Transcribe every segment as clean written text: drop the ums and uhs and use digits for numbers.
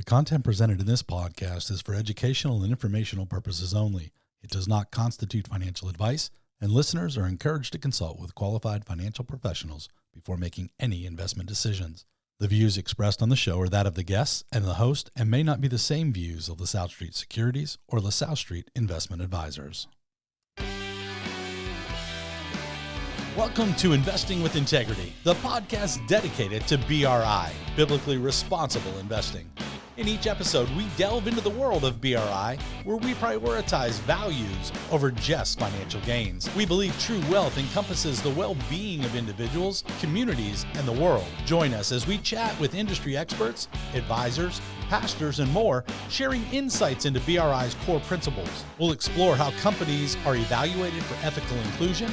The content presented in this podcast is for educational and informational purposes only. It does not constitute financial advice, and listeners are encouraged to consult with qualified financial professionals before making any investment decisions. The views expressed on the show are that of the guests and the host and may not be the same views of LaSalle Street Securities or LaSalle Street Investment Advisors. Welcome to Investing with Integrity, the podcast dedicated to BRI, Biblically Responsible Investing. In each episode, we delve into the world of BRI, where we prioritize values over just financial gains. We believe true wealth encompasses the well-being of individuals, communities, and the world. Join us as we chat with industry experts, advisors, pastors, and more, sharing insights into BRI's core principles. We'll explore how companies are evaluated for ethical inclusion,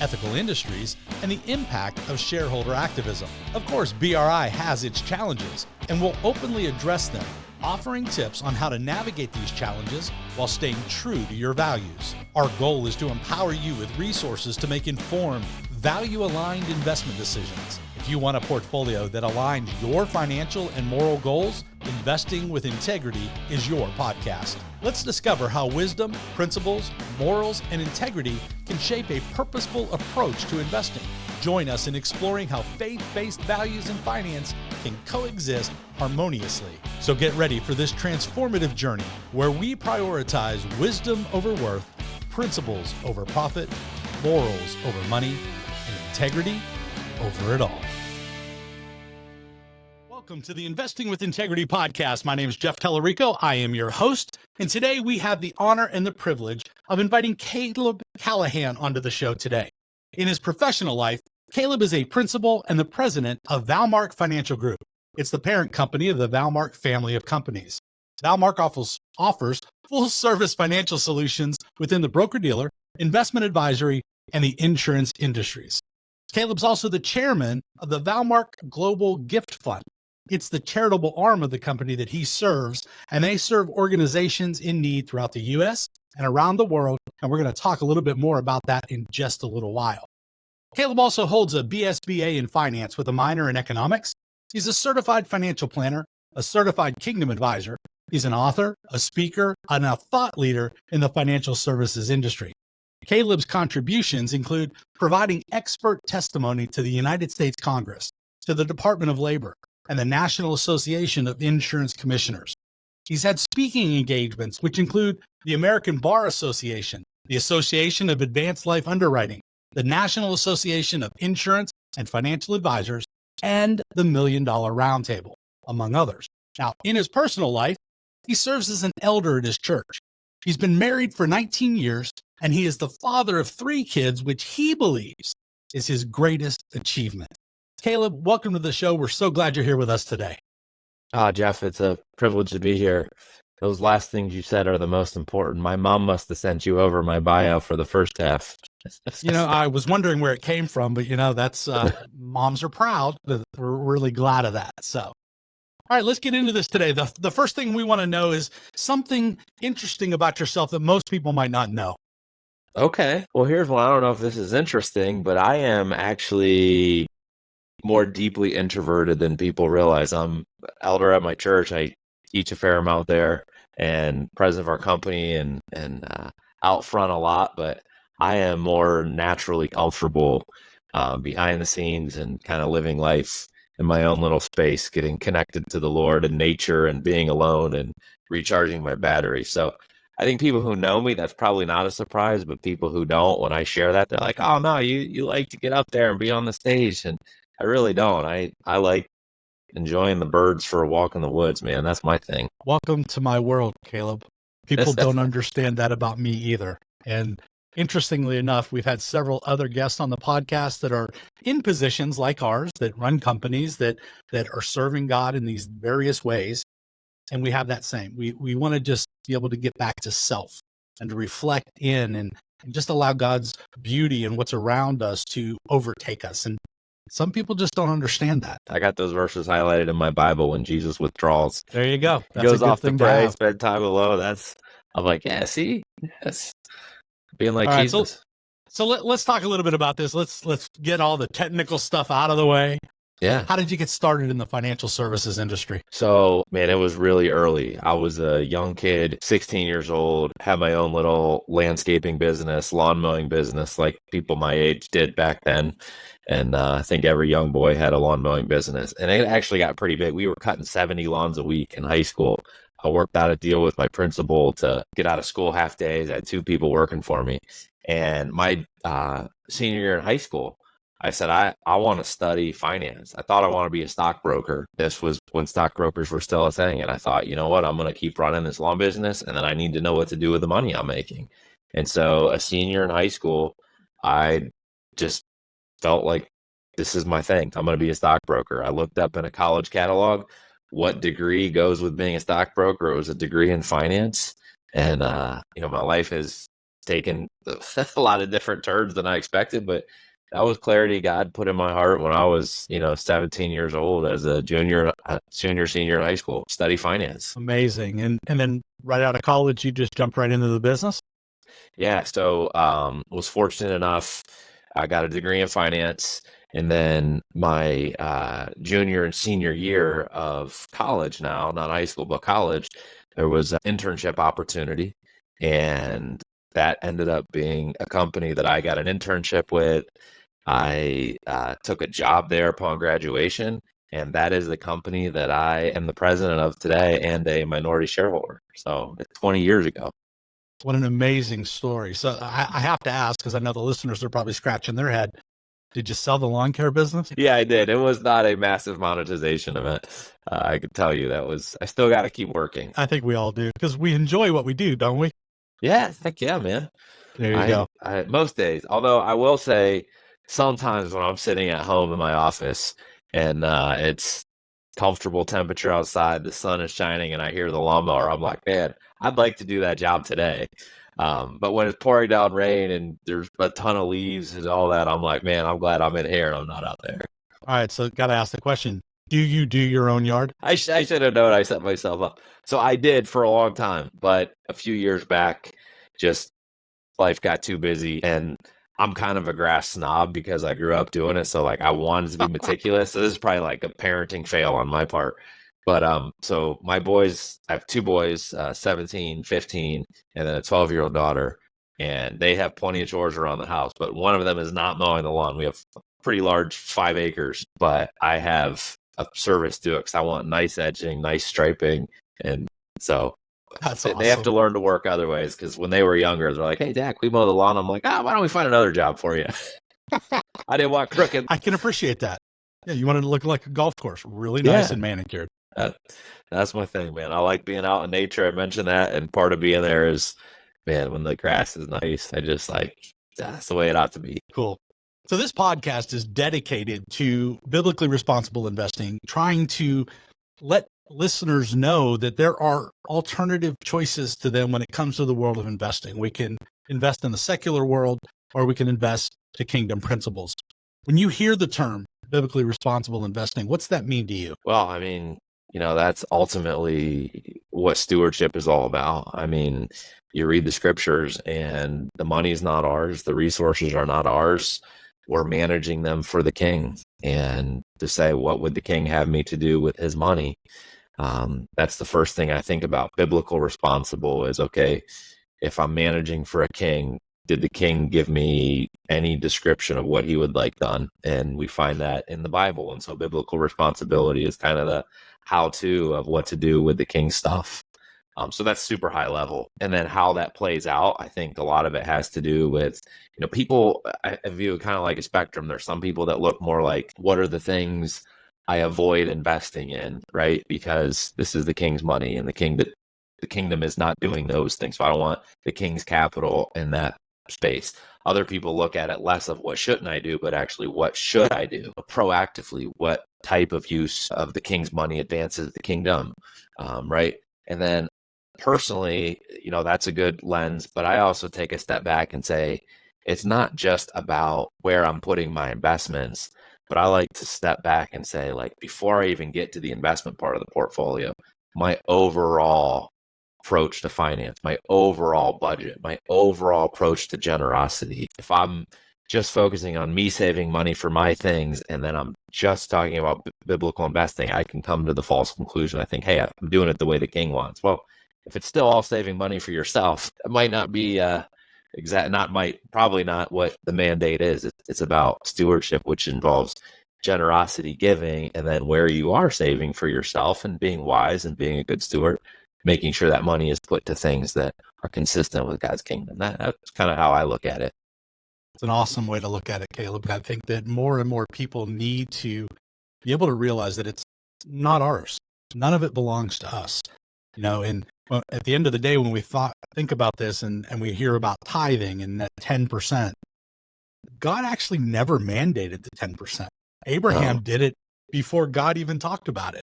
ethical industries, and the impact of shareholder activism. Of course, BRI has its challenges, and we'll openly address them, offering tips on how to navigate these challenges while staying true to your values. Our goal is to empower you with resources to make informed, value-aligned investment decisions. If you want a portfolio that aligns your financial and moral goals, Investing with Integrity is your podcast. Let's discover how wisdom, principles, morals, and integrity can shape a purposeful approach to investing. Join us in exploring how faith-based values in finance can coexist harmoniously. So get ready for this transformative journey where we prioritize wisdom over worth, principles over profit, morals over money, and integrity over it all. Welcome to the Investing with Integrity podcast. My name is Jeff Tellerico. I am your host, and today we have the honor and the privilege of inviting Caleb Callahan onto the show today. In his professional life, Caleb is a principal and the president of Valmark Financial Group. It's the parent company of the Valmark family of companies. Valmark offers full-service financial solutions within the broker-dealer, investment advisory, and the insurance industries. Caleb's also the chairman of the Valmark Global Gift Fund. It's the charitable arm of the company that he serves, and they serve organizations in need throughout the U.S. and around the world, and we're going to talk a little bit more about that in just a little while. Caleb also holds a BSBA in finance with a minor in economics. He's a certified financial planner, a certified Kingdom advisor. He's an author, a speaker, and a thought leader in the financial services industry. Caleb's contributions include providing expert testimony to the United States Congress, to the Department of Labor, and the National Association of Insurance Commissioners. He's had speaking engagements, which include the American Bar Association, the Association of Advanced Life Underwriting, the National Association of Insurance and Financial Advisors, and the $1 Million Roundtable, among others. Now, in his personal life, he serves as an elder at his church. He's been married for 19 years, and he is the father of 3 kids, which he believes is his greatest achievement. Caleb, welcome to the show. We're so glad you're here with us today. Jeff, it's a privilege to be here. Those last things you said are the most important. My mom must have sent you over my bio for the first half. I was wondering where it came from, but that's moms are proud. We're really glad of that. So, all right, let's get into this today. The first thing we want to know is something interesting about yourself that most people might not know. Okay. Well, here's one. I don't know if this is interesting, but I am actually more deeply introverted than people realize. I'm elder at my church. I teach a fair amount there and president of our company and out front a lot, but I am more naturally comfortable behind the scenes and kind of living life in my own little space, getting connected to the Lord and nature and being alone and recharging my battery. So I think people who know me, that's probably not a surprise, but people who don't, when I share that, they're like, oh no, you like to get up there and be on the stage. And I really don't. I like enjoying the birds for a walk in the woods, man. That's my thing. Welcome to my world, Caleb. People don't understand that about me either. And interestingly enough, we've had several other guests on the podcast that are in positions like ours that run companies that are serving God in these various ways. And we have that same. We want to just be able to get back to self and to reflect in and just allow God's beauty and what's around us to overtake us. And some people just don't understand that. I got those verses highlighted in my Bible when Jesus withdraws. There you go. That's goes off to pray, spend time alone. I'm like, yeah, see? Yes. Being like all Jesus. Right, so let's talk a little bit about this. Let's get all the technical stuff out of the way. Yeah. How did you get started in the financial services industry? So, man, it was really early. I was a young kid, 16 years old, had my own little landscaping business, lawn mowing business, like people my age did back then. And I think every young boy had a lawn mowing business. And it actually got pretty big. We were cutting 70 lawns a week in high school. I worked out a deal with my principal to get out of school half days. I had two people working for me. And my senior year in high school, I said, I want to study finance. I thought I want to be a stockbroker. This was when stockbrokers were still a thing. And I thought, you know what? I'm going to keep running this lawn business, and then I need to know what to do with the money I'm making. And so a senior in high school, I just felt like this is my thing. I'm going to be a stockbroker. I looked up in a college catalog what degree goes with being a stockbroker. It was a degree in finance. And, my life has taken a lot of different turns than I expected, but that was clarity God put in my heart when I was, 17 years old as a senior in high school, study finance. Amazing. And then right out of college, you just jumped right into the business? Yeah. So, was fortunate enough. I got a degree in finance. And then my junior and senior year of college now, not high school, but college, there was an internship opportunity. And that ended up being a company that I got an internship with. I took a job there upon graduation, and that is the company that I am the president of today and a minority shareholder. So it's 20 years ago. What an amazing story. So I have to ask, because I know the listeners are probably scratching their head. Did you sell the lawn care business? Yeah, I did. It was not a massive monetization event. I could tell you I still got to keep working. I think we all do, because we enjoy what we do, don't we? Yeah, heck yeah, man. There you go. Most days, although I will say sometimes when I'm sitting at home in my office and it's comfortable temperature outside, the sun is shining, and I hear the lawnmower, I'm like, man, I'd like to do that job today. But when it's pouring down rain and there's a ton of leaves and all that, I'm like, man, I'm glad I'm in here and I'm not out there. All right. So got to ask the question. Do you do your own yard? I should have known I set myself up. So I did for a long time, but a few years back, just life got too busy, and I'm kind of a grass snob because I grew up doing it. So like I wanted to be meticulous. So this is probably like a parenting fail on my part. But so my boys, I have two boys, 17, 15, and then a 12-year-old daughter, and they have plenty of chores around the house, but one of them is not mowing the lawn. We have a pretty large 5 acres, but I have a service to it because I want nice edging, nice striping. And so That's they awesome. have to learn to work other ways, because when they were younger, they're like, hey, Dad, can we mow the lawn? I'm like, why don't we find another job for you? I didn't want crooked. I can appreciate that. Yeah, you want it to look like a golf course, really nice and manicured. That's my thing, man. I like being out in nature. I mentioned that, and part of being there is, man, when the grass is nice, I just like, that's the way it ought to be. Cool. So this podcast is dedicated to biblically responsible investing, trying to let listeners know that there are alternative choices to them when it comes to the world of investing. We can invest in the secular world, or we can invest to kingdom principles. When you hear the term biblically responsible investing, what's that mean to you? Well, I mean, that's ultimately what stewardship is all about. I mean, you read the scriptures and the money is not ours. The resources are not ours. We're managing them for the king. And to say, what would the king have me to do with his money? That's the first thing I think about. Biblical responsible is, okay, if I'm managing for a king, did the king give me any description of what he would like done? And we find that in the Bible. And so biblical responsibility is kind of the how-to of what to do with the king's stuff. So that's super high level. And then how that plays out, I think a lot of it has to do with, people, I view it kind of like a spectrum. There's some people that look more like, what are the things I avoid investing in, right? Because this is the king's money, and the kingdom is not doing those things. So I don't want the king's capital in that space. Other people look at it less of what shouldn't I do, but actually what should I do proactively? What type of use of the king's money advances the kingdom, right? And then personally, that's a good lens, but I also take a step back and say, it's not just about where I'm putting my investments, but I like to step back and say, like, before I even get to the investment part of the portfolio, my overall approach to finance, my overall budget, my overall approach to generosity. If I'm just focusing on me saving money for my things, and then I'm just talking about biblical investing, I can come to the false conclusion. I think, hey, I'm doing it the way the king wants. Well, if it's still all saving money for yourself, it might not be probably not what the mandate is. It's about stewardship, which involves generosity, giving, and then where you are saving for yourself and being wise and being a good steward, making sure that money is put to things that are consistent with God's kingdom. That's kind of how I look at it. It's an awesome way to look at it, Caleb. I think that more and more people need to be able to realize that it's not ours. None of it belongs to us. And at the end of the day, when we think about this and we hear about tithing and that 10%, God actually never mandated the 10%. Abraham did it before God even talked about it.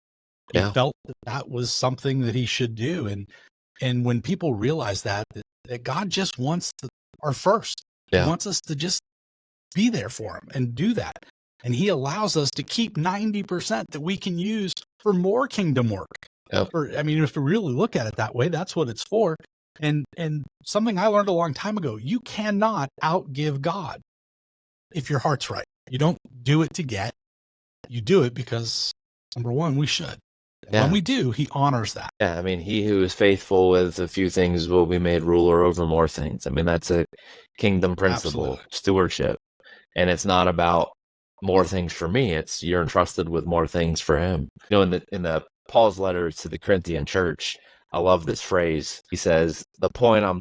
He felt that was something that he should do. And when people realize that God just wants our first. He wants us to just be there for him and do that. And he allows us to keep 90% that we can use for more kingdom work. If we really look at it that way, that's what it's for. And something I learned a long time ago, you cannot outgive God if your heart's right. You don't do it to get, you do it because, number one, we should. When we do, he honors that. Yeah, he who is faithful with a few things will be made ruler over more things. That's a kingdom principle, Absolutely. Stewardship. And it's not about more things for me. It's you're entrusted with more things for him. In the Paul's letter to the Corinthian church, I love this phrase. He says, the point I'm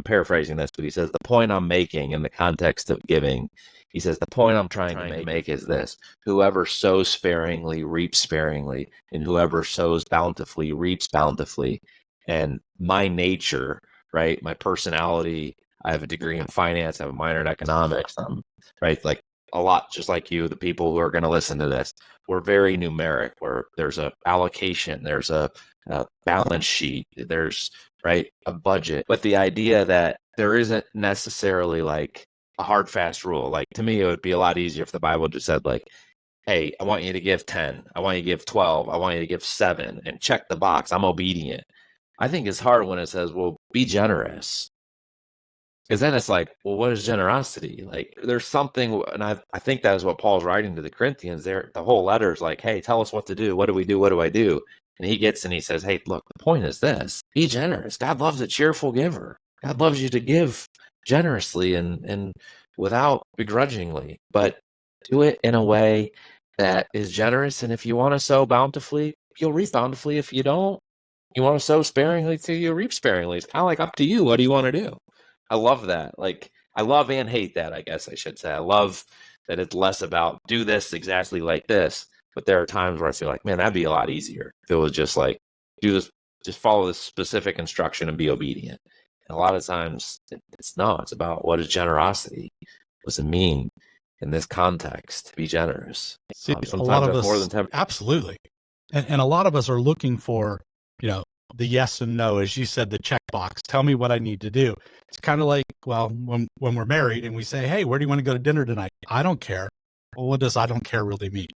paraphrasing this, but he says, the point I'm making in the context of giving, he says, the point I'm trying to make is this: whoever sows sparingly reaps sparingly, and whoever sows bountifully reaps bountifully. And my nature, right, my personality, I have a degree in finance, I have a minor in economics, right, like a lot just like you, the people who are going to listen to this, we're very numeric, where there's a allocation, there's a balance sheet, there's a budget. But the idea that there isn't necessarily like a hard, fast rule. Like, to me, it would be a lot easier if the Bible just said, like, hey, I want you to give 10. I want you to give 12. I want you to give 7 and check the box. I'm obedient. I think it's hard when it says, well, be generous. Because then it's like, well, what is generosity? Like, there's something, and I think that is what Paul's writing to the Corinthians there. The whole letter is like, hey, tell us what to do. What do we do? What do I do? And he says, hey, look, the point is this: be generous. God loves a cheerful giver. God loves you to give generously and without begrudgingly, but do it in a way that is generous. And if you want to sow bountifully, you'll reap bountifully. If you don't, you want to sow sparingly, so you reap sparingly. It's kind of like up to you. What do you want to do? I love that. Like, I love and hate that, I guess I should say. I love that it's less about do this exactly like this, but there are times where I feel like, man, that'd be a lot easier if it was just like, do this, just follow this specific instruction and be obedient. And a lot of times it's about what is generosity? What does it mean in this context to be generous? See, Sometimes a lot of that's us, more than 10%. Absolutely. And a lot of us are looking for, the yes and no, as you said, the checkbox. Tell me what I need to do. It's kind of like, well, when we're married and we say, hey, where do you want to go to dinner tonight? I don't care. Well, what does I don't care really mean?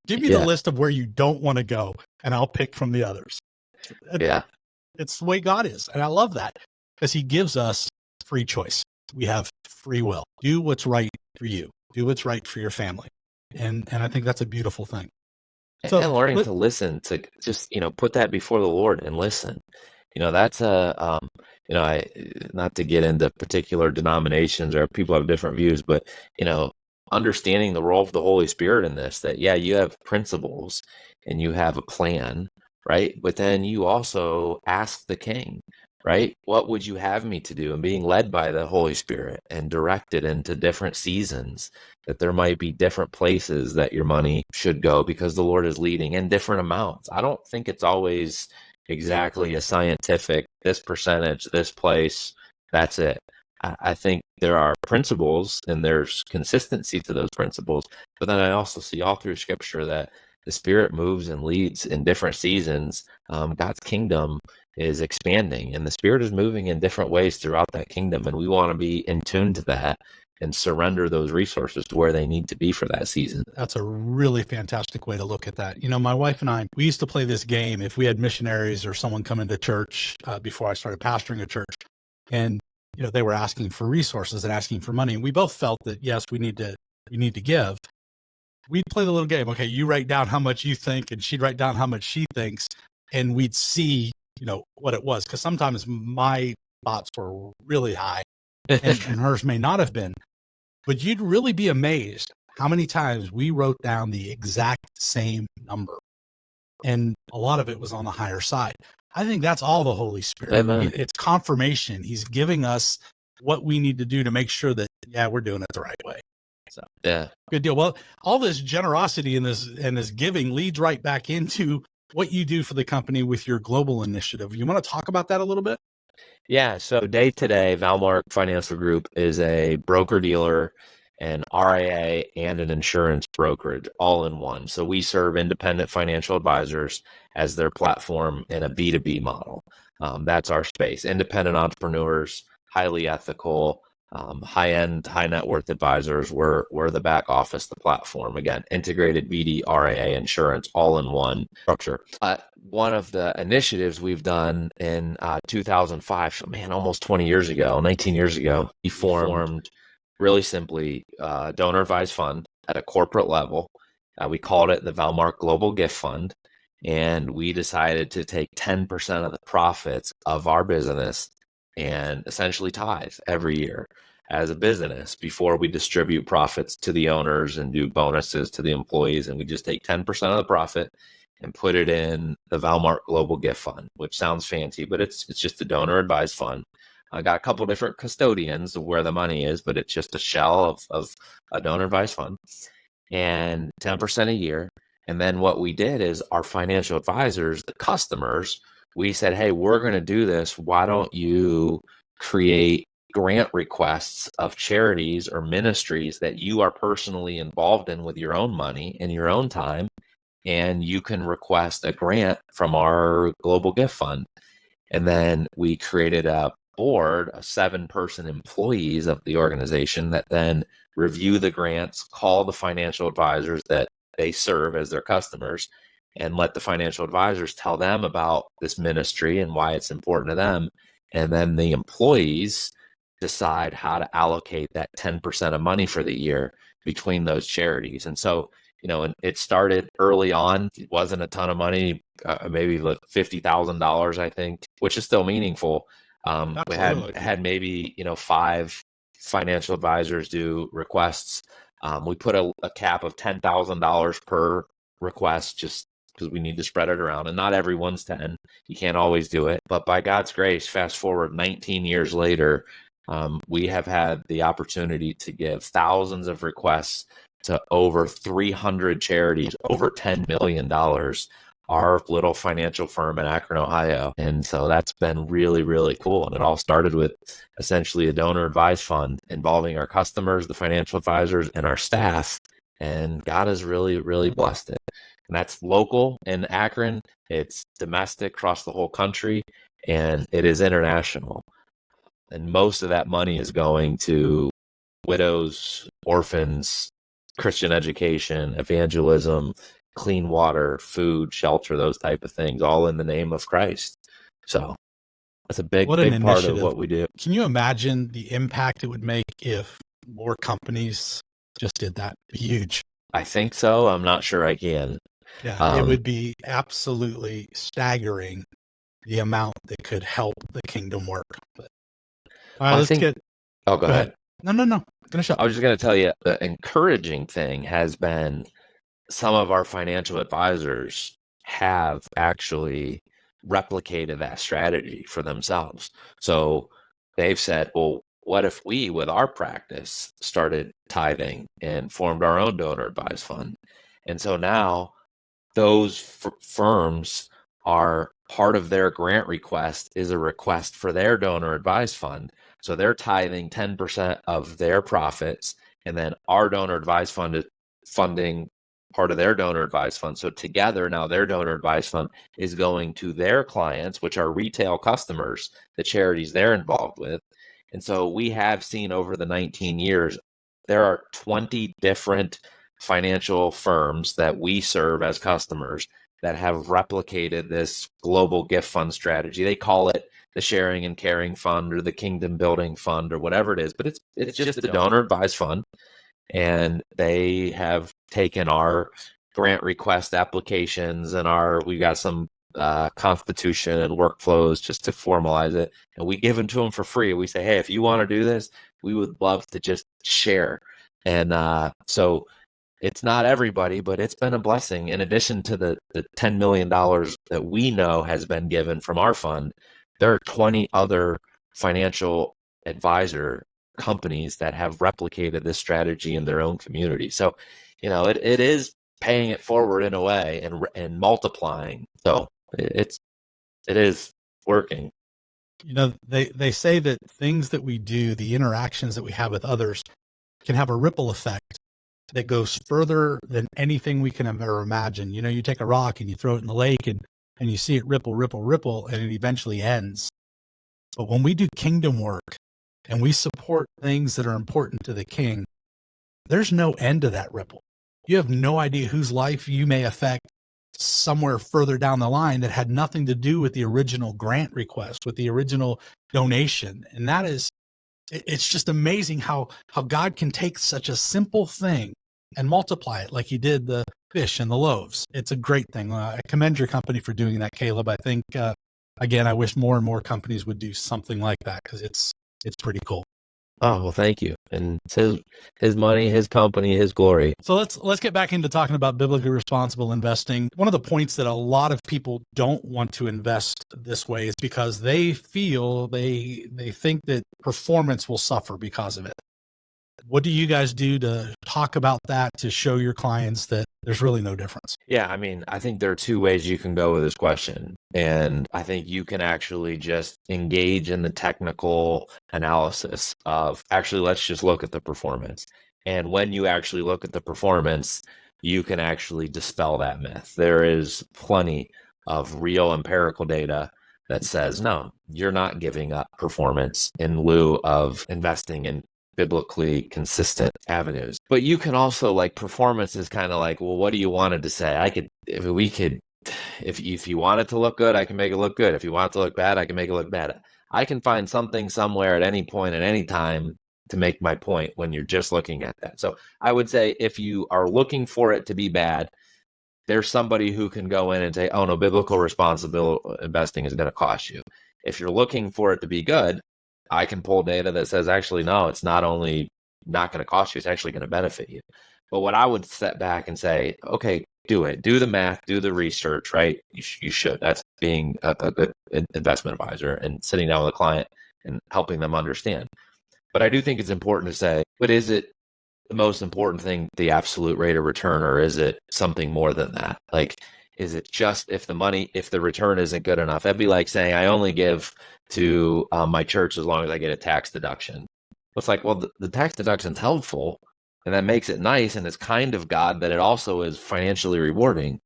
Give me the list of where you don't want to go, and I'll pick from the others. It's the way God is. And I love that, because he gives us free choice. We have free will. Do what's right for you. Do what's right for your family. And I think that's a beautiful thing. So, and learning to listen, to just, put that before the Lord and listen. That's not to get into particular denominations or people have different views, but, understanding the role of the Holy Spirit in this, that, you have principles and you have a plan, right? But then you also ask the King, right? What would you have me to do? And being led by the Holy Spirit and directed into different seasons, that there might be different places that your money should go because the Lord is leading, in different amounts. I don't think it's always exactly a scientific, this percentage, this place, that's it. I think there are principles and there's consistency to those principles, but then I also see all through Scripture that the Spirit moves and leads in different seasons. God's kingdom is expanding and the Spirit is moving in different ways throughout that kingdom, and we want to be in tune to that and surrender those resources to where they need to be for that season. That's a really fantastic way to look at that. My wife and I, we used to play this game if we had missionaries or someone come into church before I started pastoring a church, and they were asking for resources and asking for money. And we both felt that, yes, we need to give. We'd play the little game. Okay, you write down how much you think, and she'd write down how much she thinks, and we'd see, what it was. Because sometimes my thoughts were really high, and hers may not have been. But you'd really be amazed how many times we wrote down the exact same number. And a lot of it was on the higher side. I think that's all the Holy Spirit. Amen. It's confirmation. He's giving us what we need to do to make sure that, we're doing it the right way. So Yeah. good deal. Well, all this generosity and this giving leads right back into what you do for the company with your global initiative. You want to talk about that a little bit? Yeah. So day to day, Valmark Financial Group is a broker dealer, an RIA, and an insurance brokerage all in one. So we serve independent financial advisors as their platform in a B2B model. That's our space. Independent entrepreneurs, highly ethical, high-end, high net worth advisors. We're the back office, the platform. Again, integrated BD, RIA, insurance, all in one structure. One of the initiatives we've done in 2005, so man, almost 20 years ago, 19 years ago, we formed really simply donor advised fund at a corporate level. We called it the Valmark Global Gift Fund. And we decided to take 10% of the profits of our business and essentially tithe every year as a business before we distribute profits to the owners and do bonuses to the employees. And we just take 10% of the profit and put it in the Valmark Global Gift Fund, which sounds fancy, but it's just a donor advised fund. I got a couple of different custodians of where the money is, but it's just a shell of a donor advised fund, and 10% a year. And then what we did is our financial advisors, the customers, we said, hey, we're going to do this. Why don't you create grant requests of charities or ministries that you are personally involved in with your own money and your own time, and you can request a grant from our Global Gift Fund. And then we created a board of 7-person employees of the organization that then review the grants, call the financial advisors that they serve as their customers, and let the financial advisors tell them about this ministry and why it's important to them. And then the employees decide how to allocate that 10% of money for the year between those charities. And so, and it started early on. It wasn't a ton of money, maybe like $50,000, I think, which is still meaningful. We had maybe, 5 financial advisors do requests. We put a cap of $10,000 per request just because we need to spread it around, and not everyone's 10. You can't always do it. But by God's grace, fast forward 19 years later, we have had the opportunity to give thousands of requests to over 300 charities, over $10 million, our little financial firm in Akron, Ohio. And so that's been really, really cool. And it all started with essentially a donor advised fund involving our customers, the financial advisors, and our staff. And God has really, really blessed it. And that's local in Akron. It's domestic across the whole country, and it is international. And most of that money is going to widows, orphans, Christian education, evangelism, clean water, food, shelter, those type of things, all in the name of Christ. So that's a big part of what we do. Can you imagine the impact it would make if more companies just did that? Huge. I think so. I'm not sure I can. Yeah, it would be absolutely staggering the amount that could help the kingdom work. But, all right, go ahead. No. Finish up. I was just going to tell you, the encouraging thing has been some of our financial advisors have actually replicated that strategy for themselves. So they've said, well, what if we, with our practice, started tithing and formed our own donor advised fund? And so now those firms are part of their grant request is a request for their donor advised fund. So they're tithing 10% of their profits, and then our donor advised fund is funding part of their donor advised fund. So together now their donor advised fund is going to their clients, which are retail customers, the charities they're involved with. And so we have seen over the 19 years, there are 20 different financial firms that we serve as customers that have replicated this global gift fund strategy. They call it the Sharing and Caring Fund or the Kingdom Building Fund or whatever it is, but it's just the donor advised fund. And they have taken our grant request applications and we got some constitution and workflows just to formalize it. And we give them to them for free. We say, hey, if you want to do this, we would love to just share. And so it's not everybody, but it's been a blessing. In addition to the $10 million that we know has been given from our fund, there are 20 other financial advisor companies that have replicated this strategy in their own community. So, it is paying it forward in a way and multiplying. So it is working. They say that things that we do, the interactions that we have with others, can have a ripple effect that goes further than anything we can ever imagine. You take a rock and you throw it in the lake and you see it ripple, ripple, ripple, and it eventually ends. But when we do kingdom work and we support things that are important to the king, there's no end to that ripple. You have no idea whose life you may affect somewhere further down the line that had nothing to do with the original grant request, with the original donation. And it's just amazing how God can take such a simple thing and multiply it like he did the fish and the loaves. It's a great thing. I commend your company for doing that, Caleb. I think, again, I wish more and more companies would do something like that because it's pretty cool. Oh, well, thank you. And it's his money, his company, his glory. So let's get back into talking about biblically responsible investing. One of the points that a lot of people don't want to invest this way is because they feel they think that performance will suffer because of it. What do you guys do to talk about that, to show your clients that there's really no difference? Yeah, I think there are two ways you can go with this question. And I think you can actually just engage in the technical analysis of actually, let's just look at the performance. And when you actually look at the performance, you can actually dispel that myth. There is plenty of real empirical data that says, no, you're not giving up performance in lieu of investing in biblically consistent avenues. But you can also, performance is kind of like, well, what do you wanted to say? If you want it to look good, I can make it look good. If you want it to look bad, I can make it look bad. I can find something somewhere at any point at any time to make my point when you're just looking at that. So I would say if you are looking for it to be bad, there's somebody who can go in and say, oh no, biblical responsible investing is going to cost you. If you're looking for it to be good, I can pull data that says, actually, no, it's not only not going to cost you, it's actually going to benefit you. But what I would step back and say, okay, do it. Do the math, do the research, right? You should. That's being a good investment advisor and sitting down with a client and helping them understand. But I do think it's important to say, but is it the most important thing, the absolute rate of return, or is it something more than that? Is it just if the return isn't good enough? That'd be like saying I only give to my church as long as I get a tax deduction. It's like, well, the tax deduction's helpful and that makes it nice and it's kind of God, but it also is financially rewarding.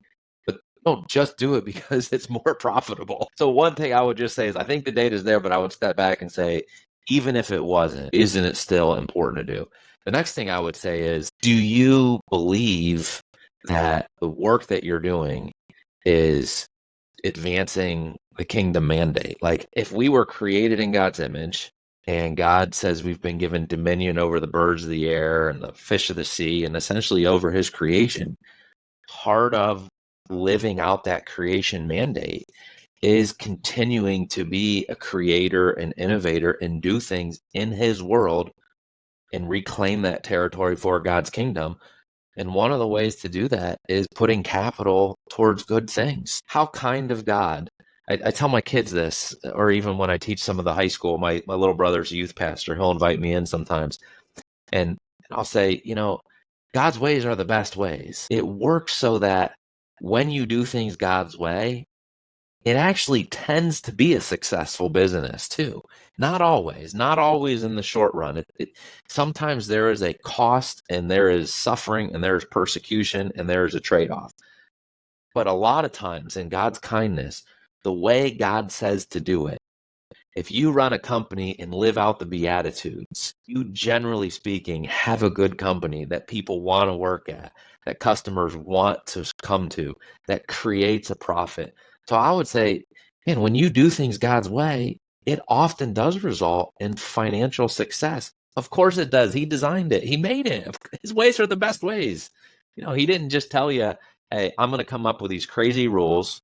But don't just do it because it's more profitable. So one thing I would just say is I think the data is there, but I would step back and say, even if it wasn't, isn't it still important to do? The next thing I would say is, do you believe that the work that you're doing is advancing the kingdom mandate? If we were created in God's image and God says we've been given dominion over the birds of the air and the fish of the sea and essentially over his creation, part of living out that creation mandate is continuing to be a creator and innovator and do things in his world and reclaim that territory for God's kingdom. And one of the ways to do that is putting capital towards good things. How kind of God. I tell my kids this, or even when I teach some of the high school, my little brother's a youth pastor. He'll invite me in sometimes. And I'll say, God's ways are the best ways. It works so that when you do things God's way, it actually tends to be a successful business too. Not always in the short run. Sometimes there is a cost and there is suffering and there is persecution and there is a trade-off. But a lot of times in God's kindness, the way God says to do it, if you run a company and live out the Beatitudes, you generally speaking have a good company that people want to work at, that customers want to come to, that creates a profit. So I would say, man, when you do things God's way, it often does result in financial success. Of course it does. He designed it. He made it. His ways are the best ways. He didn't just tell you, hey, I'm going to come up with these crazy rules,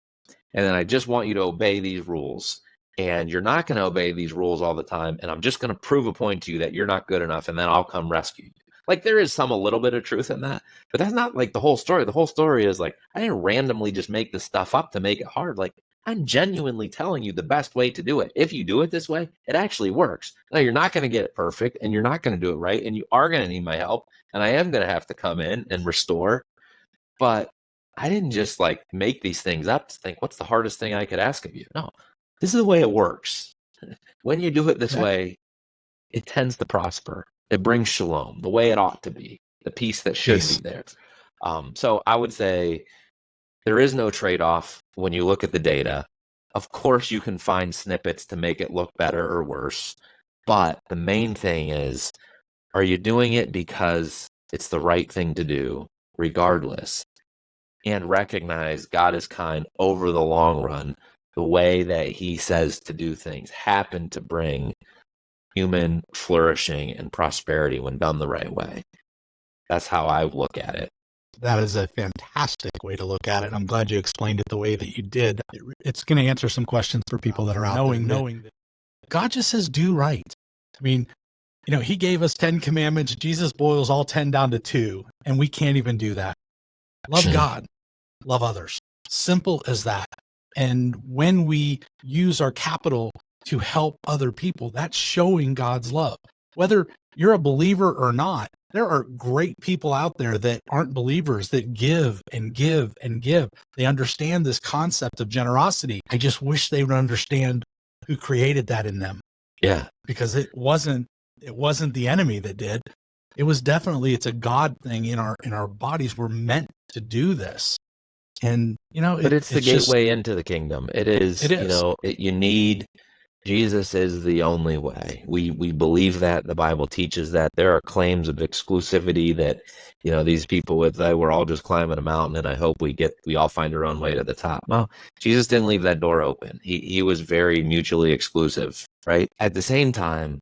and then I just want you to obey these rules. And you're not going to obey these rules all the time. And I'm just going to prove a point to you that you're not good enough, and then I'll come rescue you. Like, there is a little bit of truth in that, but that's not like the whole story. The whole story is like, I didn't randomly just make this stuff up to make it hard. Like, I'm genuinely telling you the best way to do it. If you do it this way, it actually works. Now, you're not going to get it perfect, and you're not going to do it right, and you are going to need my help, and I am going to have to come in and restore. But I didn't just like make these things up to think, what's the hardest thing I could ask of you? No, this is the way it works. When you do it this way, it tends to prosper. It brings shalom, the way it ought to be, the peace that should be there. So I would say there is no trade-off when you look at the data. Of course, you can find snippets to make it look better or worse. But the main thing is, are you doing it because it's the right thing to do, regardless? And recognize God is kind over the long run. The way that he says to do things happen to bring human flourishing and prosperity when done the right way. That's how I look at it. That is a fantastic way to look at it. I'm glad you explained it the way that you did. It's going to answer some questions for people that are out there knowing that God just says do right. I mean, he gave us 10 commandments. Jesus boils all 10 down to 2, and we can't even do that. Love God, love others. Simple as that. And when we use our capital to help other people, that's showing God's love. Whether you're a believer or not, there are great people out there that aren't believers that give and give and give. They understand this concept of generosity. I just wish they would understand who created that in them. Yeah. Because it wasn't the enemy that did. It was definitely, it's a God thing in our bodies. We're meant to do this. And, but it's the gateway into the kingdom. It is. You need, Jesus is the only way. We believe that. The Bible teaches that. There are claims of exclusivity that, these people would say, we're all just climbing a mountain, and I hope we all find our own way to the top. Well, Jesus didn't leave that door open. He was very mutually exclusive, right? At the same time,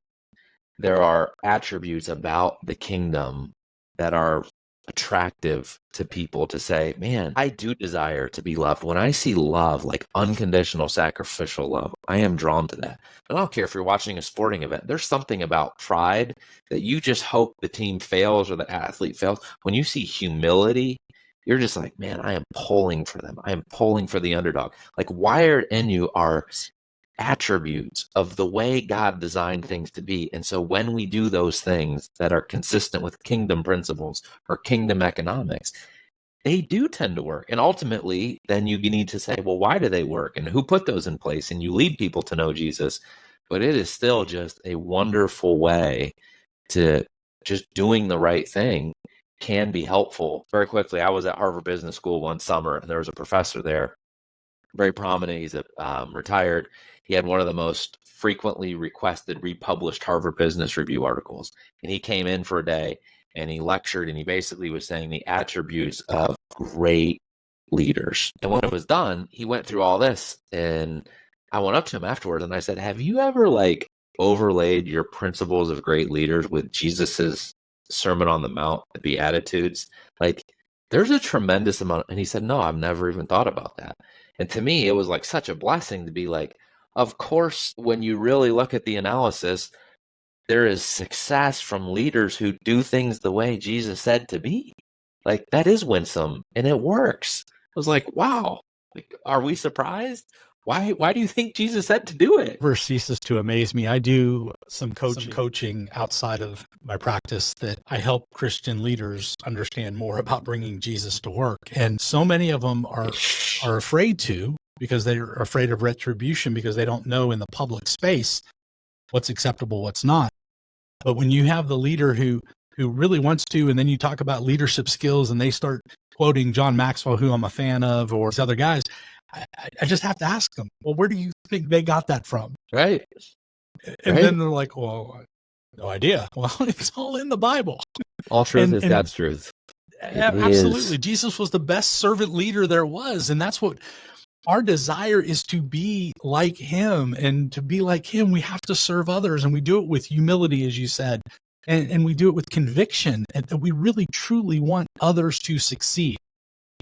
there are attributes about the kingdom that are attractive to people to say, man, I do desire to be loved. When I see love, like unconditional sacrificial love, I am drawn to that. I don't care if you're watching a sporting event. There's something about pride that you just hope the team fails or the athlete fails. When you see humility, you're just like, man, I am pulling for them. I am pulling for the underdog. Like, wired in you are attributes of the way God designed things to be. And so when we do those things that are consistent with kingdom principles or kingdom economics, they do tend to work. And ultimately, then you need to say, well, why do they work? And who put those in place? And you lead people to know Jesus. But it is still just a wonderful way to just doing the right thing can be helpful. Very quickly, I was at Harvard Business School one summer, and there was a professor there, very prominent. He's retired. He had one of the most frequently requested republished Harvard Business Review articles. And he came in for a day and he lectured, and he basically was saying the attributes of great leaders. And when it was done, he went through all this, and I went up to him afterwards and I said, have you ever overlaid your principles of great leaders with Jesus's Sermon on the Mount, the Beatitudes? There's a tremendous amount. And he said, no, I've never even thought about that. And to me, it was such a blessing to be like, of course, when you really look at the analysis, there is success from leaders who do things the way Jesus said to be. That is winsome, and it works. I was like, wow, are we surprised? Why do you think Jesus said to do it? Never ceases to amaze me. I do some coaching outside of my practice that I help Christian leaders understand more about bringing Jesus to work. And so many of them are afraid to, because they're afraid of retribution, because they don't know in the public space what's acceptable, what's not. But when you have the leader who really wants to, and then you talk about leadership skills and they start quoting John Maxwell, who I'm a fan of, or these other guys, I just have to ask them, well, where do you think they got that from? Right. And then they're like, well, no idea. Well, it's all in the Bible. All truth is God's truth. Absolutely. Jesus was the best servant leader there was. And that's what our desire is to be like him, and to be like him, we have to serve others, and we do it with humility, as you said, and we do it with conviction, and that we really truly want others to succeed.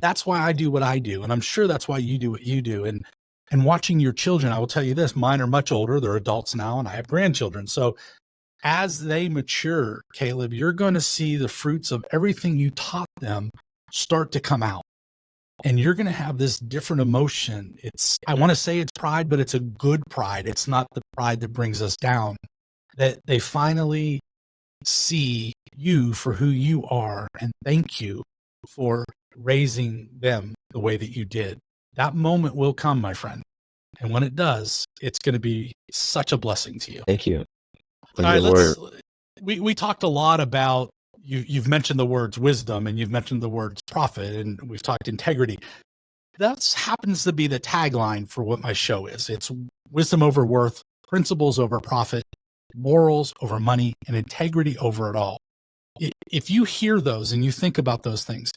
That's why I do what I do. And I'm sure that's why you do what you do. And watching your children, I will tell you this, mine are much older. They're adults now, and I have grandchildren. So as they mature, Caleb, you're going to see the fruits of everything you taught them start to come out. And you're going to have this different emotion. I want to say it's pride, but it's a good pride. It's not the pride that brings us down. That they finally see you for who you are, and thank you for raising them the way that you did. That moment will come, my friend. And when it does, it's going to be such a blessing to you. Thank you. All right, we talked a lot about, you've mentioned the words wisdom, and you've mentioned the words profit, and we've talked integrity. That happens to be the tagline for what my show is. It's wisdom over worth, principles over profit, morals over money, and integrity over it all. If you hear those and you think about those things,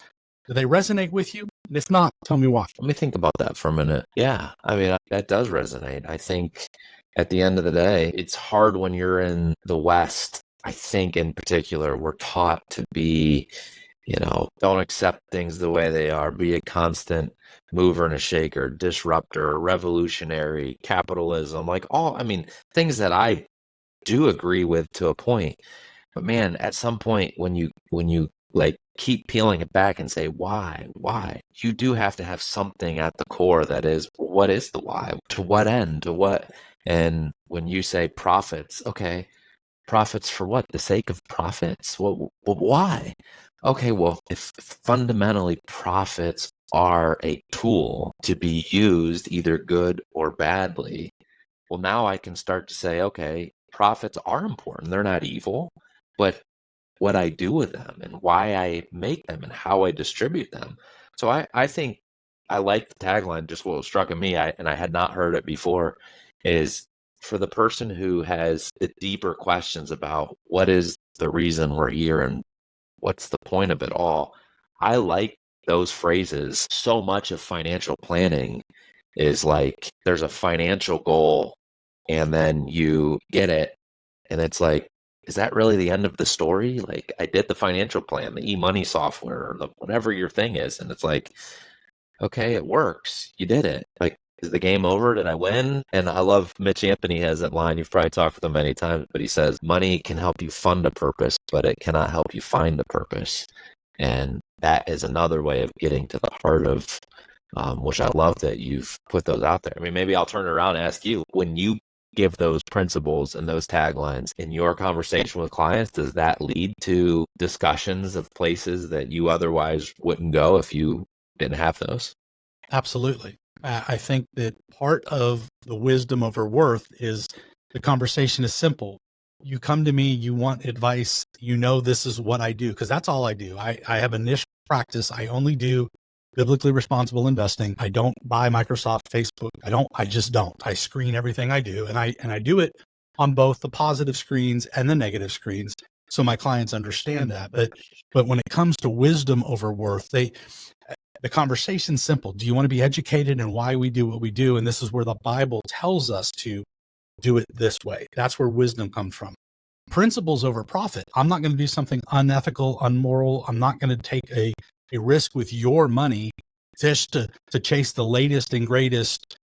do they resonate with you? And if not, tell me why. Let me think about that for a minute. Yeah, I mean, that does resonate. I think at the end of the day, it's hard when you're in the West. I think in particular, we're taught to be, don't accept things the way they are, be a constant mover and a shaker, disruptor, revolutionary, capitalism, things that I do agree with to a point. But man, at some point when you keep peeling it back and say, why? You do have to have something at the core that is, what is the why? To what end? To what? And when you say profits, okay, profits for what? The sake of profits? Well, why? Okay, well, if fundamentally profits are a tool to be used either good or badly, well, now I can start to say, okay, profits are important. They're not evil, but what I do with them and why I make them and how I distribute them. So I think I like the tagline. Just what struck me, and I had not heard it before, is for the person who has the deeper questions about what is the reason we're here and what's the point of it all. I like those phrases. So much of financial planning is like there's a financial goal and then you get it and it's like, is that really the end of the story? Like, I did the financial plan, the e-money software, or whatever your thing is. And it's like, okay, it works. You did it. Like, is the game over? Did I win? And I love Mitch Anthony has that line. You've probably talked with him many times, but he says, money can help you fund a purpose, but it cannot help you find a purpose. And that is another way of getting to the heart of, which I love that you've put those out there. I mean, maybe I'll turn it around and ask you, when you give those principles and those taglines in your conversation with clients, does that lead to discussions of places that you otherwise wouldn't go if you didn't have those? Absolutely. I think that part of the wisdom over worth is the conversation is simple. You come to me, you want advice, this is what I do, because that's all I do. I have a niche practice. I only do biblically responsible investing. I don't buy Microsoft, Facebook. I just don't. I screen everything I do. And I do it on both the positive screens and the negative screens. So my clients understand that. But when it comes to wisdom over worth, the conversation's simple. Do you want to be educated in why we do what we do? And this is where the Bible tells us to do it this way. That's where wisdom comes from. Principles over profit. I'm not going to do something unethical, unmoral. I'm not going to take a risk with your money just to chase the latest and greatest,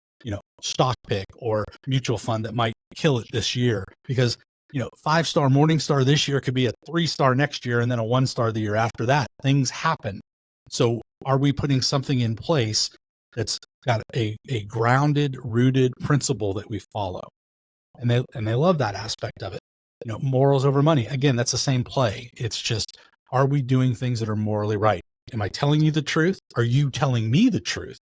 stock pick or mutual fund that might kill it this year. Because, 5-star Morningstar this year could be a 3-star next year and then a 1-star the year after that. Things happen. So are we putting something in place that's got a grounded, rooted principle that we follow? And they love that aspect of it. Morals over money. Again, that's the same play. It's just, are we doing things that are morally right? Am I telling you the truth? Are you telling me the truth?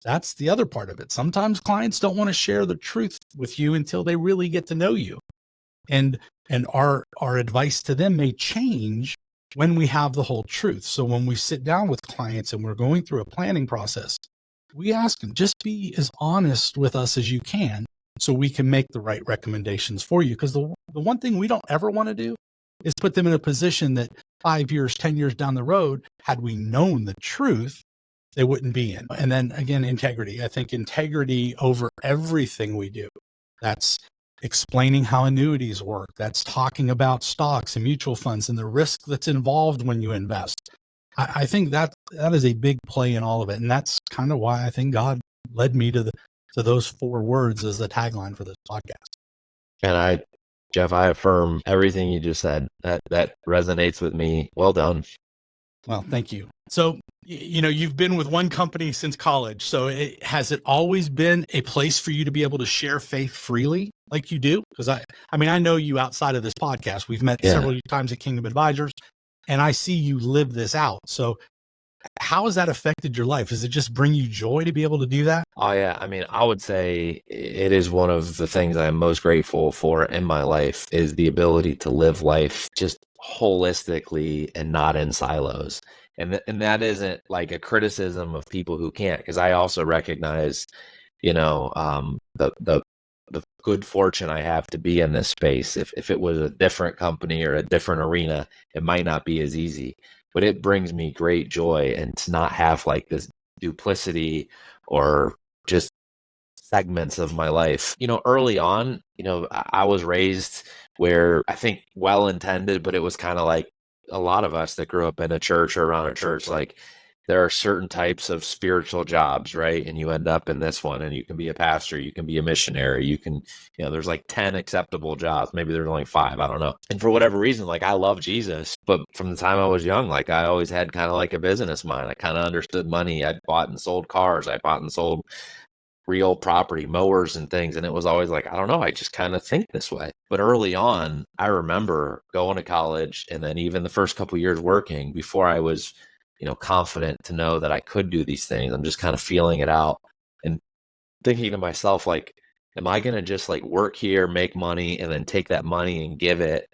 That's the other part of it. Sometimes clients don't want to share the truth with you until they really get to know you. And our advice to them may change when we have the whole truth. So when we sit down with clients and we're going through a planning process, we ask them, just be as honest with us as you can so we can make the right recommendations for you. Because the one thing we don't ever want to do is put them in a position that 5 years, 10 years down the road, had we known the truth, they wouldn't be in. And then again, integrity. I think integrity over everything we do. That's explaining how annuities work. That's talking about stocks and mutual funds and the risk that's involved when you invest. I think that is a big play in all of it. And that's kind of why I think God led me to those 4 words as the tagline for this podcast. And Jeff, I affirm everything you just said. That resonates with me. Well done. Well, thank you. So, you've been with one company since college. So has it always been a place for you to be able to share faith freely like you do? Because I know you outside of this podcast. We've met several times at Kingdom Advisors, and I see you live this out. So how has that affected your life? Does it just bring you joy to be able to do that? Oh, yeah. I mean, I would say it is one of the things I'm most grateful for in my life is the ability to live life just holistically and not in silos. And that isn't like a criticism of people who can't, because I also recognize, the good fortune I have to be in this space. If it was a different company or a different arena, it might not be as easy. But it brings me great joy and to not have like this duplicity or just segments of my life. Early on, I was raised where I think well-intended, but it was kind of like a lot of us that grew up in a church or around a church, like there are certain types of spiritual jobs, right? And you end up in this one, and you can be a pastor, you can be a missionary, you can, there's like 10 acceptable jobs. Maybe there's only 5, I don't know. And for whatever reason, like I love Jesus, but from the time I was young, like I always had kind of like a business mind. I kind of understood money. I bought and sold cars. I bought and sold real property, mowers and things. And it was always like, I don't know, I just kind of think this way. But early on, I remember going to college and then even the first couple of years working before I was, confident to know that I could do these things. I'm just kind of feeling it out and thinking to myself, like, am I going to just like work here, make money, and then take that money and give it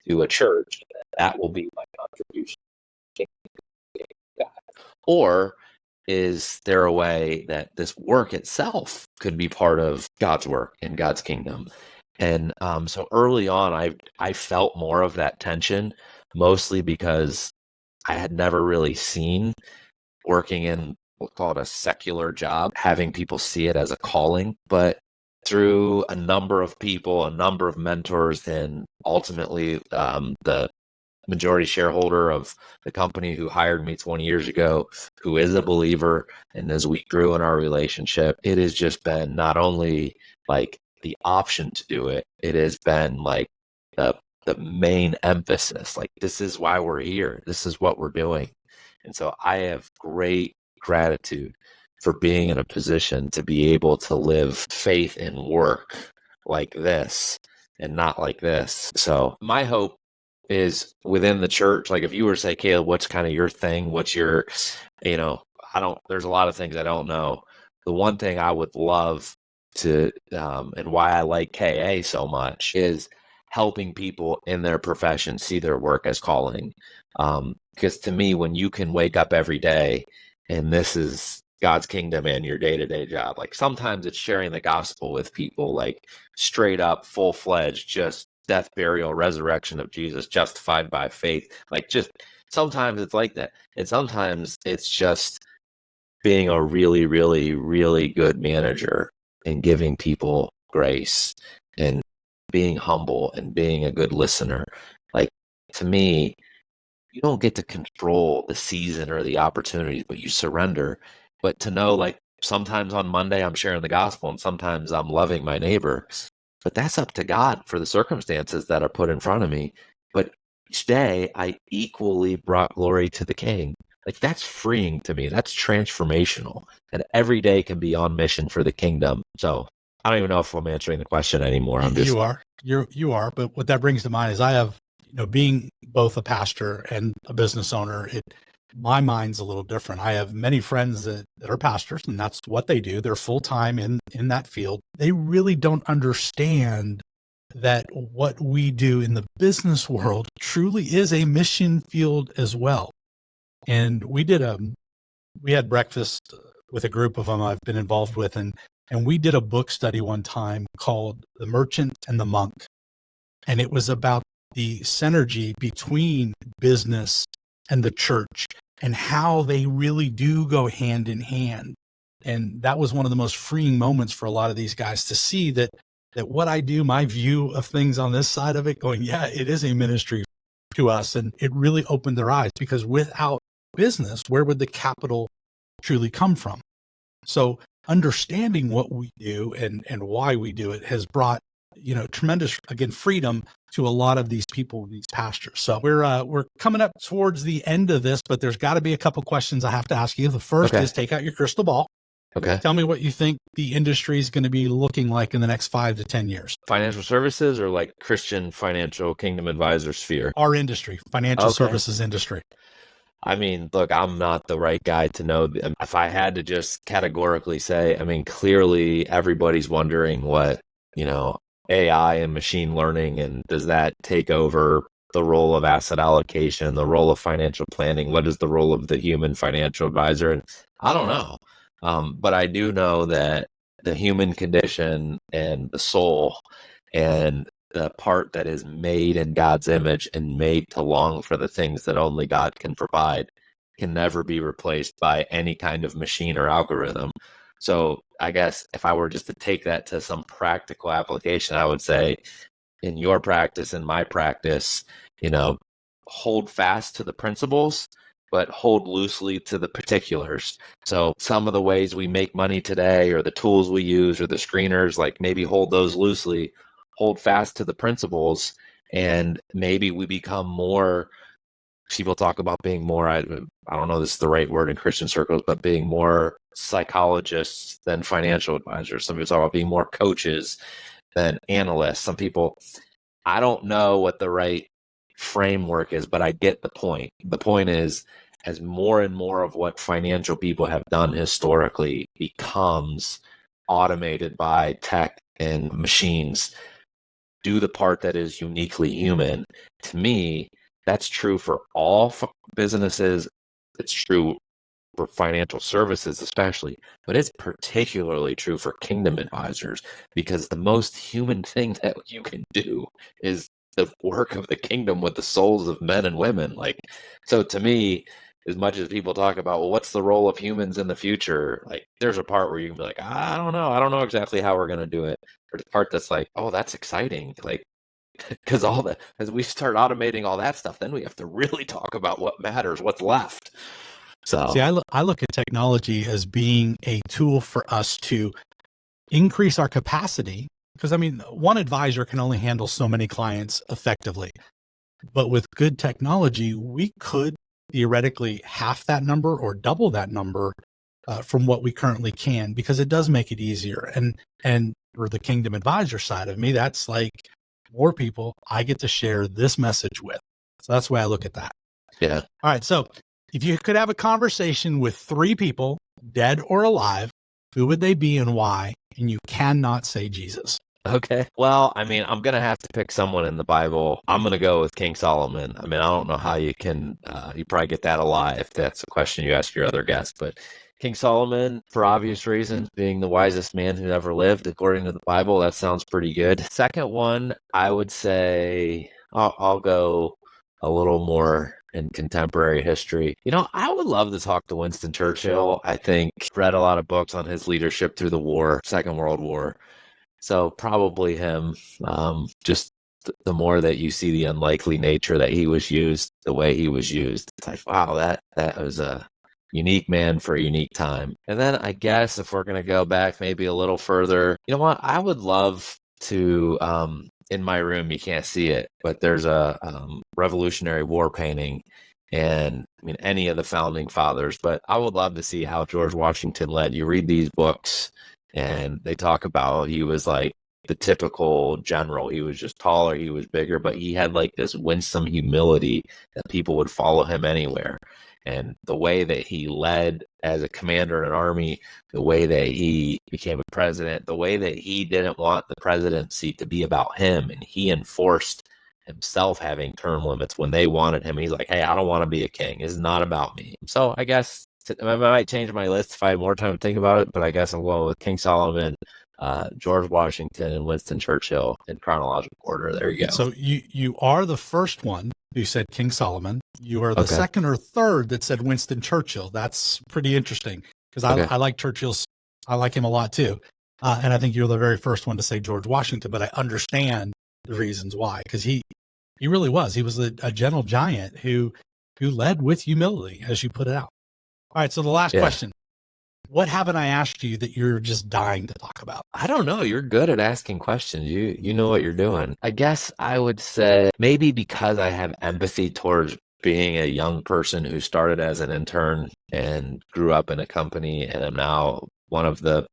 to a church? That will be my contribution. Or is there a way that this work itself could be part of God's work in God's kingdom? And so early on, I felt more of that tension, mostly because I had never really seen working in, we'll call it a secular job, having people see it as a calling. But through a number of people, a number of mentors, and ultimately the majority shareholder of the company who hired me 20 years ago, who is a believer. And as we grew in our relationship, it has just been not only like the option to do it, it has been like the main emphasis. Like, this is why we're here. This is what we're doing. And so I have great gratitude for being in a position to be able to live faith in work like this and not like this. So my hope is within the church. Like if you were to say, Caleb, what's kind of your thing? What's your, there's a lot of things I don't know. The one thing I would love to, and why I like KA so much is helping people in their profession see their work as calling. Because to me, when you can wake up every day and this is God's kingdom and your day-to-day job, like sometimes it's sharing the gospel with people, like straight up, full-fledged, just death, burial, resurrection of Jesus, justified by faith. Like just sometimes it's like that. And sometimes it's just being a really, really, really good manager and giving people grace and being humble and being a good listener. Like to me, you don't get to control the season or the opportunities, but you surrender. But to know, like, sometimes on Monday I'm sharing the gospel and sometimes I'm loving my neighbor, but that's up to God for the circumstances that are put in front of me. But each day I equally brought glory to the King. Like that's freeing to me. That's transformational. And every day can be on mission for the kingdom. So I don't even know if I'm answering the question anymore. I'm just you are. But what that brings to mind is I have, being both a pastor and a business owner, my mind's a little different. I have many friends that are pastors, and that's what they do. They're full-time in that field. They really don't understand that what we do in the business world truly is a mission field as well. And we had breakfast with a group of them I've been involved with, and we did a book study one time called The Merchant and the Monk. And it was about the synergy between business and the church and how they really do go hand in hand. And that was one of the most freeing moments for a lot of these guys to see that what I do, my view of things on this side of it, going, yeah, it is a ministry to us. And it really opened their eyes, because without business, where would the capital truly come from? So understanding what we do and why we do it has brought, tremendous, again, freedom to a lot of these people, these pastors. So we're coming up towards the end of this, but there's got to be a couple questions I have to ask you. The first is, take out your crystal ball. Okay. Tell me what you think the industry is going to be looking like in the next 5 to 10 years. Financial services, or like Christian financial kingdom advisor sphere? Our industry, financial services industry. I mean, look, I'm not the right guy to know. If I had to just categorically say, I mean, clearly everybody's wondering what, AI and machine learning, and does that take over the role of asset allocation, the role of financial planning? What is the role of the human financial advisor? And I don't know. But I do know that the human condition and the soul and the part that is made in God's image and made to long for the things that only God can provide can never be replaced by any kind of machine or algorithm. So I guess if I were just to take that to some practical application, I would say, in your practice, in my practice, hold fast to the principles, but hold loosely to the particulars. So some of the ways we make money today, or the tools we use, or the screeners, like maybe hold those loosely, hold fast to the principles, and maybe we become more, people talk about being more, I don't know if this is the right word in Christian circles, but being more psychologists than financial advisors. Some people talk about being more coaches than analysts. Some people, I don't know what the right framework is, but I get the point. The point is, as more and more of what financial people have done historically becomes automated by tech and machines, do the part that is uniquely human. To me, that's true for all businesses. It's true for financial services especially, but it's particularly true for kingdom advisors, because the most human thing that you can do is the work of the kingdom with the souls of men and women. Like, so to me, as much as people talk about, well, what's the role of humans in the future? Like, there's a part where you can be like, I don't know exactly how we're going to do it. There's a part that's like, oh, that's exciting. Like, because as we start automating all that stuff, then we have to really talk about what matters, what's left. So, see, I look at technology as being a tool for us to increase our capacity, because, I mean, one advisor can only handle so many clients effectively. But with good technology, we could theoretically half that number or double that number from what we currently can, because it does make it easier. And for the kingdom advisor side of me, that's like more people I get to share this message with. So that's the way I look at that. yeah. All right. So if you could have a conversation with 3 people, dead or alive, who would they be and why? And you cannot say Jesus. Okay. Well, I mean, I'm going to have to pick someone in the Bible. I'm going to go with King Solomon. I mean, I don't know how you can, you probably get that a lot if that's a question you ask your other guests, but King Solomon, for obvious reasons, being the wisest man who ever lived, according to the Bible, that sounds pretty good. Second one, I would say, I'll go a little more in contemporary history. I would love to talk to Winston Churchill. I think read a lot of books on his leadership through the war, Second World War. So probably him. Just the more that you see the unlikely nature that he was used, the way he was used, it's like, wow, that was a unique man for a unique time. And then I guess if we're going to go back maybe a little further, you know what? I would love to, in my room, you can't see it, but there's a Revolutionary War painting. And I mean, any of the founding fathers, but I would love to see how George Washington led. You read these books and they talk about he was like the typical general. He was just taller, he was bigger, but he had like this winsome humility that people would follow him anywhere. And the way that he led as a commander in an army, the way that he became a president, the way that he didn't want the presidency to be about him, and he enforced himself having term limits when they wanted him. He's like, hey, I don't want to be a king. It's not about me. So I guess I might change my list if I had more time to think about it, but I guess I'm going with King Solomon, George Washington, and Winston Churchill in chronological order. There you go. So you are the first one, who said King Solomon. You are the Okay. second or third that said Winston Churchill. That's pretty interesting because I like Churchill's. I like him a lot too. And I think you're the very first one to say George Washington, but I understand the reasons why, because he really was. He was a gentle giant who led with humility, as you put it out. All right. So the last question, what haven't I asked you that you're just dying to talk about? I don't know. You're good at asking questions. You know what you're doing. I guess I would say maybe because I have empathy towards being a young person who started as an intern and grew up in a company and am now one of the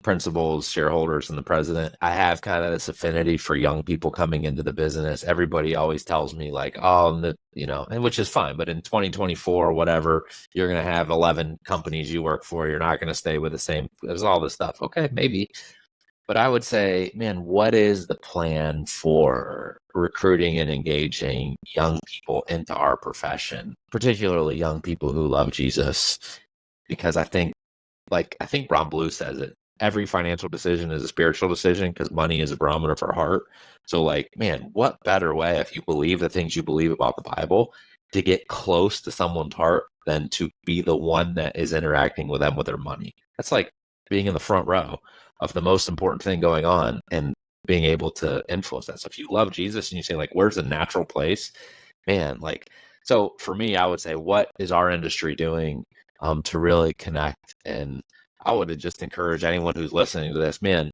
principals, shareholders, and the president. I have kind of this affinity for young people coming into the business. Everybody always tells me like, oh, and which is fine. But in 2024 or whatever, you're going to have 11 companies you work for. You're not going to stay with the same. There's all this stuff. Okay, maybe. But I would say, man, what is the plan for recruiting and engaging young people into our profession, particularly young people who love Jesus? Because I think Ron Blue says it. Every financial decision is a spiritual decision because money is a barometer for heart. So man, what better way if you believe the things you believe about the Bible to get close to someone's heart than to be the one that is interacting with them with their money? That's like being in the front row of the most important thing going on and being able to influence that. So if you love Jesus and you say where's the natural place, man, so for me, I would say, what is our industry doing to really connect? And I would just encourage anyone who's listening to this, man,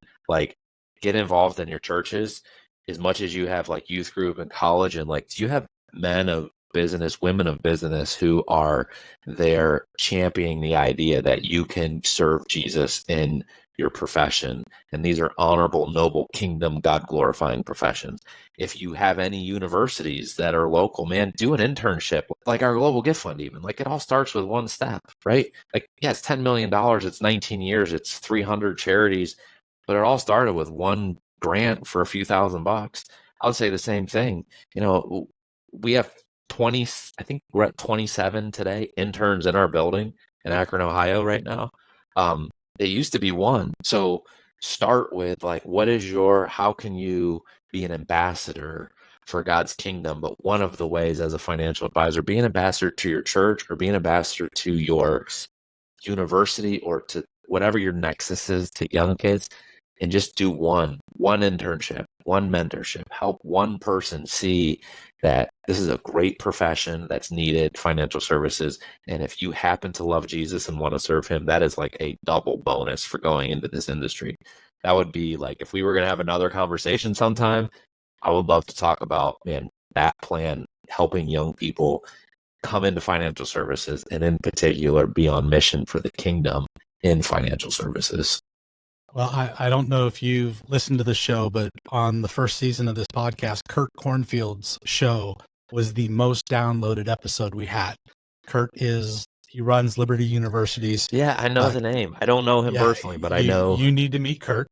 get involved in your churches as much as you have youth group and college, and you have men of business, women of business who are there championing the idea that you can serve Jesus in your profession. And these are honorable, noble, kingdom, God glorifying professions. If you have any universities that are local, man, do an internship like our Global Gift Fund, even. It all starts with one step, right? It's $10 million, it's 19 years, it's 300 charities, but it all started with one grant for a few $1,000s. I would say the same thing. We have 20, I think we're at 27 today, interns in our building in Akron, Ohio right now. It used to be one. So start with how can you be an ambassador for God's kingdom? But one of the ways as a financial advisor, be an ambassador to your church or be an ambassador to your university or to whatever your nexus is to young kids, and just do one internship, one mentorship, help one person see that this is a great profession that's needed, financial services. And if you happen to love Jesus and want to serve him, that is a double bonus for going into this industry. That would be if we were going to have another conversation sometime, I would love to talk about, man, that plan, helping young people come into financial services and in particular be on mission for the kingdom in financial services. Well, I don't know if you've listened to the show, but on the first season of this podcast, Kurt Cornfield's show was the most downloaded episode we had. Kurt he runs Liberty Universities. Yeah, I know the name. I don't know him personally, but I know. You need to meet Kurt.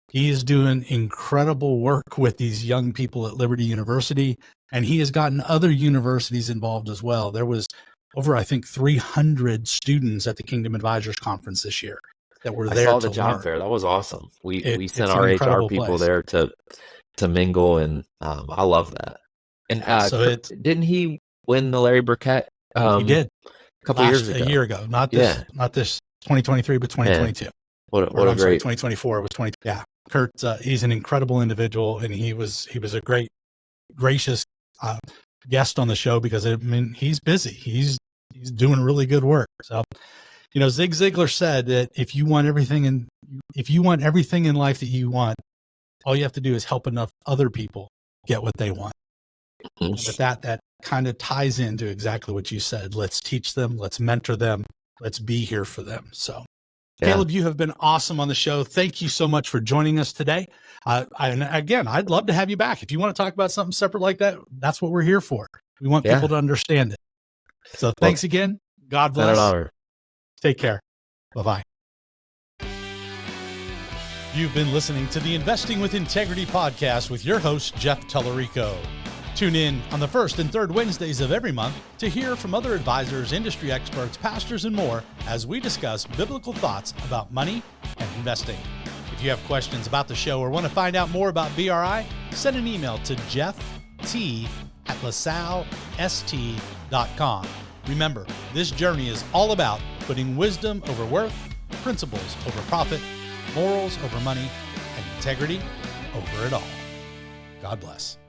He is doing incredible work with these young people at Liberty University, and he has gotten other universities involved as well. There was over, I think, 300 students at the Kingdom Advisors Conference this year that were there. I saw the job fair. That was awesome. We sent our HR people place there to mingle, and I love that. And didn't he win the Larry Burkett? He did a couple years ago. A year ago, not this 2023, but 2022. Yeah. What a great 2024 was 20. Yeah, Kurt, he's an incredible individual, and he was a great, gracious guest on the show because he's busy. He's doing really good work. So. Zig Ziglar said that if you want everything in life that you want, all you have to do is help enough other people get what they want. But that kind of ties into exactly what you said. Let's teach them, let's mentor them, let's be here for them. So, Caleb, you have been awesome on the show. Thank you so much for joining us today. And again, I'd love to have you back. If you want to talk about something separate like that, that's what we're here for. We want people to understand it. So thanks again. God bless. Take care. Bye-bye. You've been listening to the Investing with Integrity podcast with your host, Jeff Tellerico. Tune in on the first and third Wednesdays of every month to hear from other advisors, industry experts, pastors, and more as we discuss biblical thoughts about money and investing. If you have questions about the show or want to find out more about BRI, send an email to jeff.t@bri.org. lasallest.com. Remember, this journey is all about putting wisdom over worth, principles over profit, morals over money, and integrity over it all. God bless.